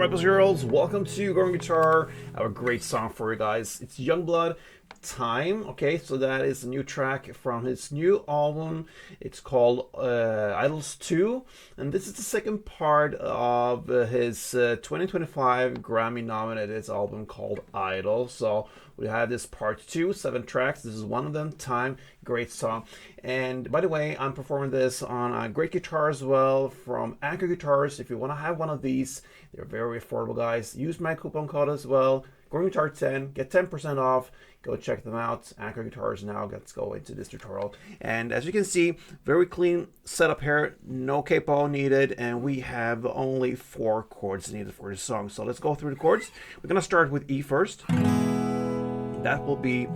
Alright, boys and girls, welcome to Growing Guitar. I have a great song for you guys. It's YUNGBLUD, Time. Okay, so that is a new track from his new album. It's called Idols 2, and this is the second part of his 2025 Grammy-nominated album called Idol. So we have this part 2, 7 tracks. This is one of them, Time. Great song. And by the way, I'm performing this on a great guitar as well from Anchor Guitars. If you want to have one of these, they're very affordable, guys. Use my coupon code as well, Growing Guitar 10, get 10% off. Go check them out. Anchor Guitars now. Let's go into this tutorial. And as you can see, very clean setup here. No capo needed, and we have only 4 chords needed for this song. So let's go through the chords. We're gonna start with E first. That will be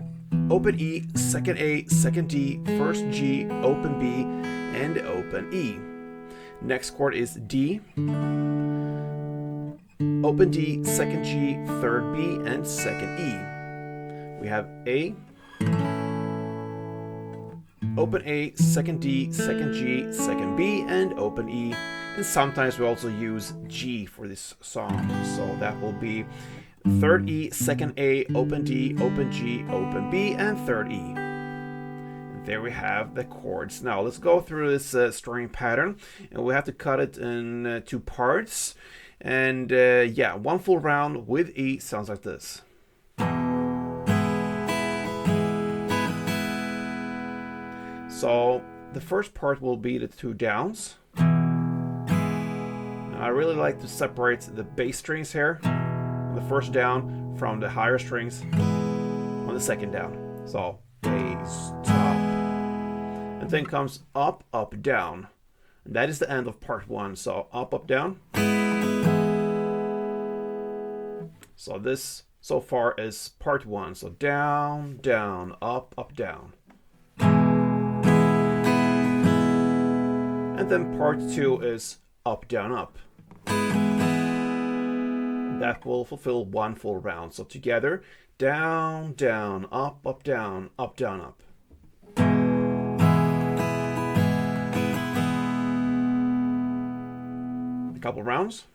open E, second A, second D, first G, open B, and open E. Next chord is D. Open D, second G, third B, and second E. We have A, open A, second D, second G, second B, and open E. And sometimes we also use G for this song. So that will be third E, second A, open D, open G, open B, and third E. And there we have the chords. Now let's go through this strumming pattern, and we have to cut it in 2 parts. And yeah, one full round with E sounds like this. So the first part will be the 2 downs. Now, I really like to separate the bass strings here, the first down, from the higher strings on the second down. So bass, top, and then comes up, up, down. And that is the end of part 1. So up, up, down. So this so far is part 1. So down, down, up, up, down. And then part 2 is up, down, up. That will fulfill 1 full round. So together, down, down, up, up, down, up, down, up. A couple rounds.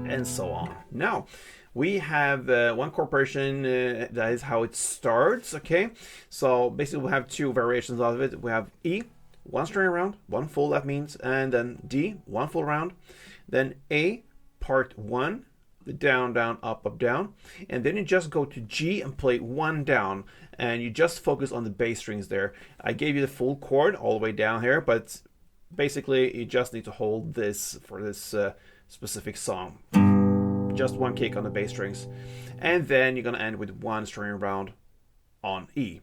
And so on. Now we have one chord-progression. That is how it starts. Okay, so basically we have 2 variations of it. We have E, 1 string round, 1 full, that means, and then D, 1 full round, then A, part 1, the down, down, up, up, down, and then you just go to G and play 1 down, and you just focus on the bass strings there. I gave you the full chord all the way down here, but basically you just need to hold this for this specific song. Just 1 kick on the bass strings, and then you're gonna end with 1 string round on E.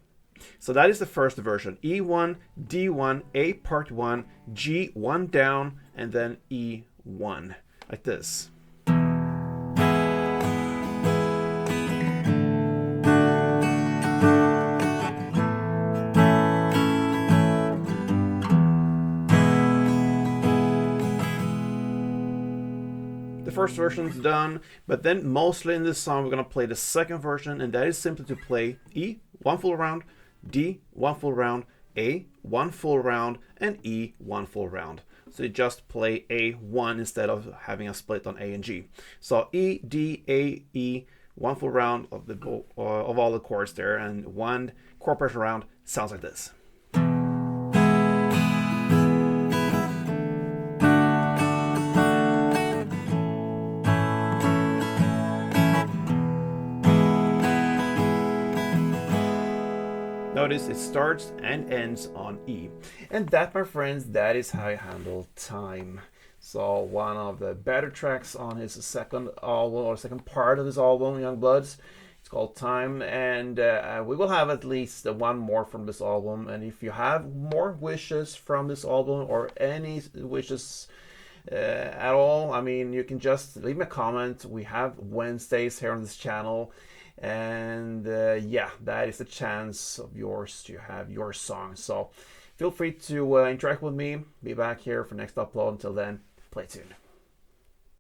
So that is the first version: E1, D1, A part 1, G 1 down, and then E1, like this. The first version is done, but then mostly in this song we're going to play the second version, and that is simply to play E, 1 full round, D, 1 full round, A, 1 full round, and E, 1 full round. So you just play A1 instead of having a split on A and G. So E, D, A, E, 1 full round of all the chords there, and 1 chord progression round sounds like this. Notice it starts and ends on E. And that, my friends, that is how I handle Time. So one of the better tracks on his second album, or second part of his album, YUNGBLUD. It's called Time, and we will have at least 1 more from this album. And if you have more wishes from this album, or any wishes at all, I mean, you can just leave me a comment. We have Wednesdays here on this channel. And yeah, that is the chance of yours to have your song. So feel free to interact with me. Be back here for next upload. Until then, play tuned.